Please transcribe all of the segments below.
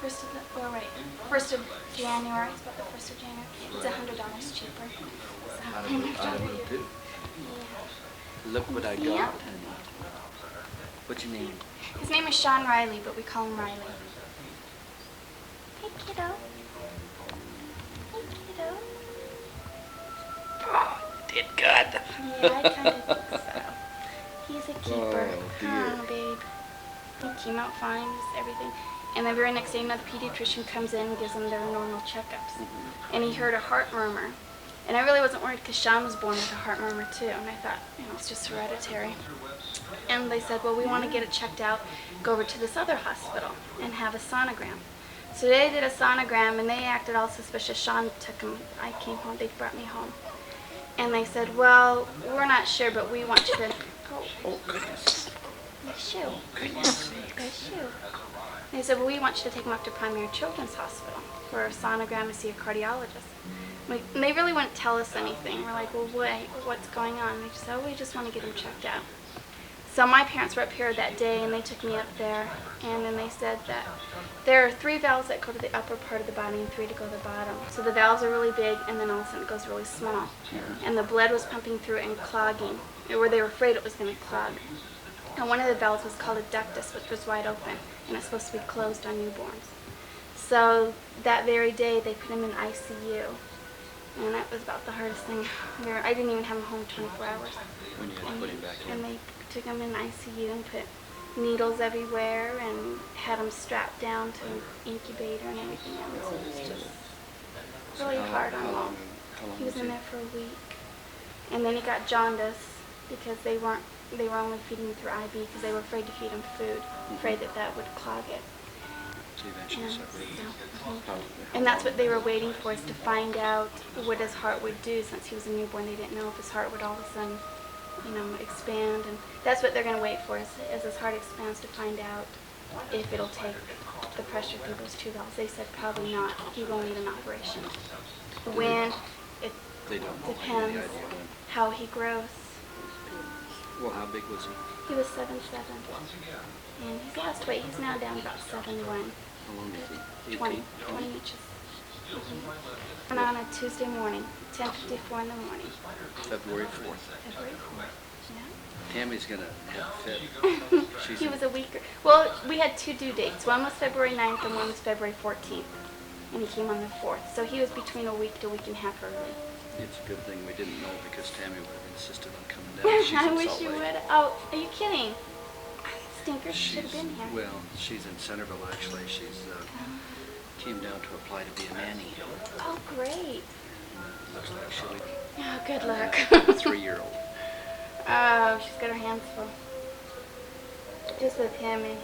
First of the, oh wait, 1st of January. It's about the 1st of January. It's $100 cheaper. Out of it too. Yeah. Look what I got, Yeah. honey. What's your name? His name is Sean Riley, but we call him Riley. Hey, kiddo. Hey, kiddo. Oh, you did good. Yeah, I kind of think so. He's a keeper. Oh, dear. Oh, babe. He came out fine, just everything. And the very next day, another pediatrician comes in and gives them their normal checkups. And he heard a heart murmur. And I really wasn't worried because Sean was born with a heart murmur too. And I thought, you know, it's just hereditary. And they said, well, we want to get it checked out, go over to this other hospital and have a sonogram. So they did a sonogram and they acted all suspicious. Sean took him, I came home, they brought me home. And they said, well, we're not sure, but we want you to, Oh, goodness. my shoe, Goodness. my shoe. They said, well, we want you to take him up to Primary Children's Hospital for a sonogram to see a cardiologist. And they really wouldn't tell us anything. We're like, well, what's going on? And they just said, oh, we just want to get him checked out. So my parents were up here that day, and they took me up there, and then they said that there are 3 valves that go to the upper part of the body and 3 to go to the bottom. So the valves are really big, and then all of a sudden it goes really small. And the blood was pumping through and clogging, or they were afraid it was going to clog. And one of the valves was called a ductus, which was wide open, and it's supposed to be closed on newborns. So that very day, they put him in ICU. And that was about the hardest thing. I didn't even have him home 24 hours. When you had to put him back in. And they took him in ICU and put needles everywhere and had him strapped down to an incubator and everything else. It was just really hard on him. He was in there for a week. And then he got jaundice because they were only feeding him through IV because they were afraid to feed him food, afraid that would clog it. So you eventually separated. And that's what they were waiting for, is to find out what his heart would do. Since he was a newborn, they didn't know if his heart would all of a sudden, you know, expand. And that's what they're going to wait for, is as his heart expands, to find out if it'll take the pressure through those 2 valves. They said probably not. He will need an operation. When, it depends how he grows. Well, how big was he? He was 7'7". And he's lost weight. He's now down about 7'1". How long is he? 20 inches. And on a Tuesday morning, 10:54 in the morning. February 4th. February 4th. Yeah. Tammy's going to have fit. He was a week. Well, we had 2 due dates. One was February 9th and one was February 14th. And he came on the 4th. So he was between a week to a week and a half early. It's a good thing we didn't know, because Tammy would have insisted on coming down. She's I in wish Salt you Lake. would. Oh, are you kidding? Stinker, she should have been here. Well, she's in Centerville, actually. She's came down to apply to be a nanny. Oh, great. Looks like she'll be Oh, good luck. a 3-year-old. Oh, she's got her hands full. Just with him, and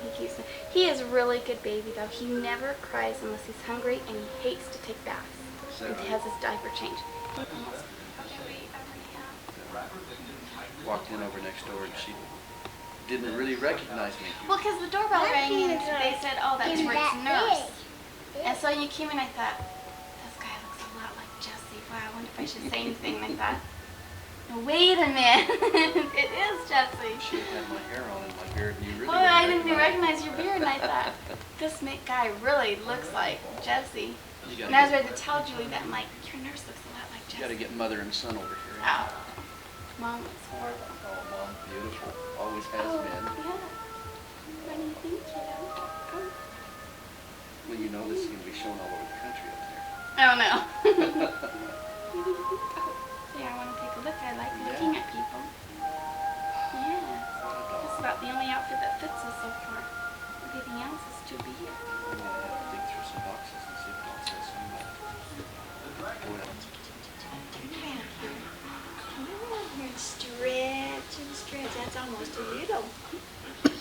he is a really good baby, though. He never cries unless he's hungry, and he hates to take baths. And he has his diaper changed. Walked in over next door, and she didn't really recognize me. Well, because the doorbell rang, and they said, oh, that's Rick's nurse. And so you came in, I thought, this guy looks a lot like Jesse. Wow, I wonder if I should say anything. And I thought, no, wait a minute. It is Jesse. She had my hair on and my beard, and you really Well, I didn't even recognize your beard, and I thought, this guy really looks like Jesse. And I was ready to tell Julie that. I'm like, your nurse looks a lot like Jesse. You got to get mother and son over here. Oh, Mom looks horrible. Oh, Mom, beautiful. Always has Oh, been. yeah. What do you think, kiddo? Oh. Well, you know this is going to be shown all over the country up there. Oh, no. Yeah, I want to take a look. I like looking at people. Yeah. That's about the only outfit that fits us so far. Everything else is too big. I'm going to have to dig through some boxes and see if I'll say some left. Stretch and stretch. That's almost a little. Did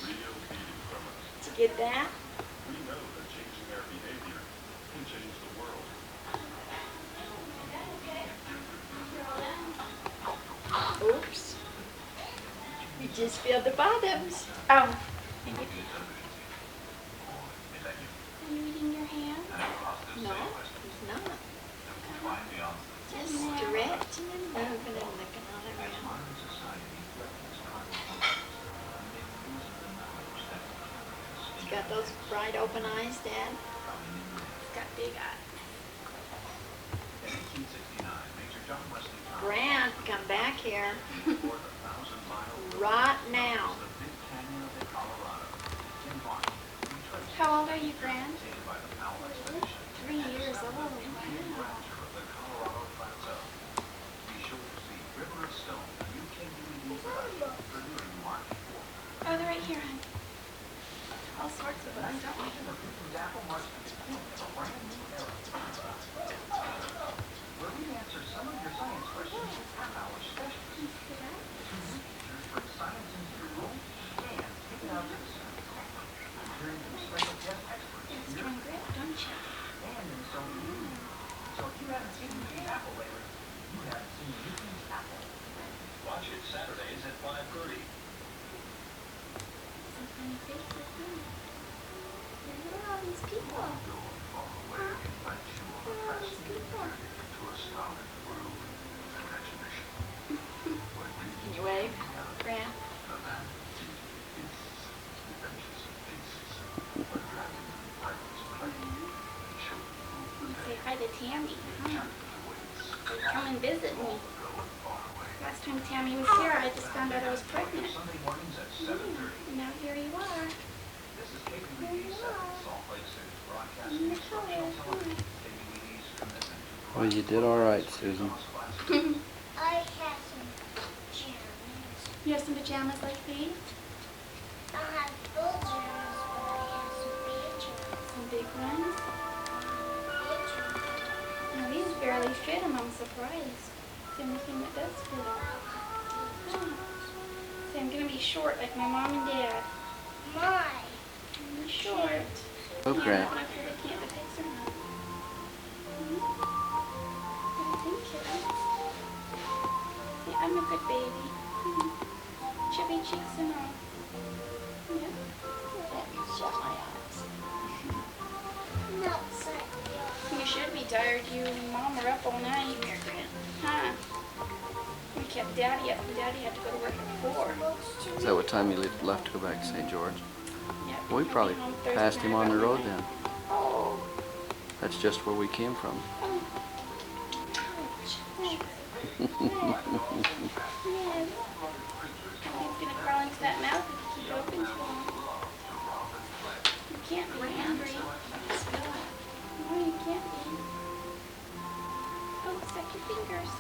you get that? Oops. You just filled the bottoms. Oh. Thank you. Are you eating your hand? No, he's not. Just stretching and moving and looking all around. He's got those bright open eyes, Dad. big eyes. Grant, come back here. Right now. How old are you, Grant? 3 years old. Wow. Oh, they're right here, hon. All sorts of them, don't we? It's strong grip, don't you? Watch it Saturdays at 5:30. Some funny faces, huh? Look at all these people. Huh? Look at all these people. Can you wave? Grant. Say hi to Tammy, huh? Come and visit me. Last time Tammy was here, I just found out I was pregnant. And now here you are. Here you are. In the color, huh? Well, you did all right, Susan. I have some pajamas. You have some pajamas like these? I have full pajamas, but I have some pajamas. Some big ones? Pajamas. Now these barely fit him, I'm surprised. It's the only thing that does fit him. Oh. See, I'm gonna be short like my mom and dad. My. I'm gonna be short. Oh, Yeah, I Grant. don't know if you're looking at the pics or not. Thank you. See, I'm a good baby. Chubby cheeks and all. Yeah. Let me shut my eyes. No, sorry. You should be tired. You and Mom were up all night. Here, Grant. Huh? We kept Daddy up, and Daddy had to go to work at 4. Is that what time you left to go back to St. George? Yeah, We he'll be probably home Thursday passed him night on the about road midnight. then. Oh. That's just where we came from. Oh. Ouch. Yes. He's gonna crawl into that mouth if you keep it open too long. You can't be hungry. No, you can't be. Oh, suck your fingers.